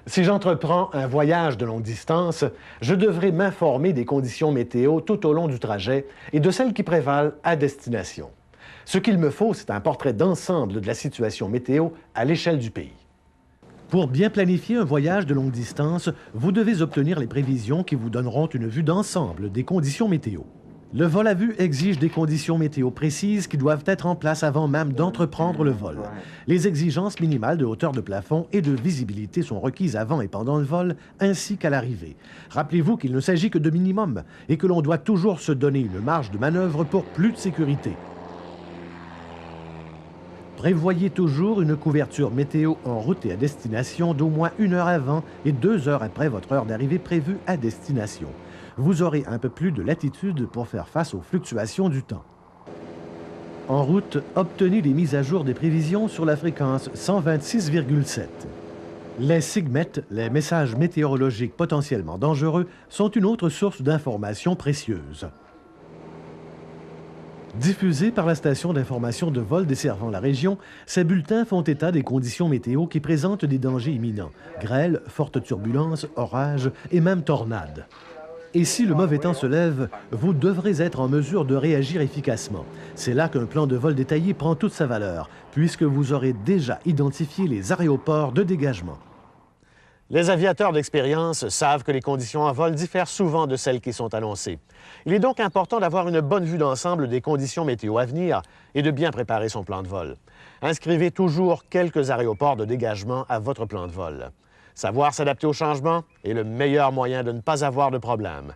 Si j'entreprends un voyage de longue distance, je devrai m'informer des conditions météo tout au long du trajet et de celles qui prévalent à destination. Ce qu'il me faut, c'est un portrait d'ensemble de la situation météo à l'échelle du pays. Pour bien planifier un voyage de longue distance, vous devez obtenir les prévisions qui vous donneront une vue d'ensemble des conditions météo. Le vol à vue exige des conditions météo précises qui doivent être en place avant même d'entreprendre le vol. Les exigences minimales de hauteur de plafond et de visibilité sont requises avant et pendant le vol, ainsi qu'à l'arrivée. Rappelez-vous qu'il ne s'agit que de minimum et que l'on doit toujours se donner une marge de manœuvre pour plus de sécurité. Prévoyez toujours une couverture météo en route et à destination d'au moins 1 heure avant et 2 heures après votre heure d'arrivée prévue à destination. Vous aurez un peu plus de latitude pour faire face aux fluctuations du temps. En route, obtenez les mises à jour des prévisions sur la fréquence 126,7. Les SIGMET, les messages météorologiques potentiellement dangereux, sont une autre source d'informations précieuses. Diffusés par la station d'information de vol desservant la région, ces bulletins font état des conditions météo qui présentent des dangers imminents, grêle, fortes turbulences, orages et même tornades. Et si le mauvais temps se lève, vous devrez être en mesure de réagir efficacement. C'est là qu'un plan de vol détaillé prend toute sa valeur, puisque vous aurez déjà identifié les aéroports de dégagement. Les aviateurs d'expérience savent que les conditions en vol diffèrent souvent de celles qui sont annoncées. Il est donc important d'avoir une bonne vue d'ensemble des conditions météo à venir et de bien préparer son plan de vol. Inscrivez toujours quelques aéroports de dégagement à votre plan de vol. Savoir s'adapter au changement est le meilleur moyen de ne pas avoir de problème.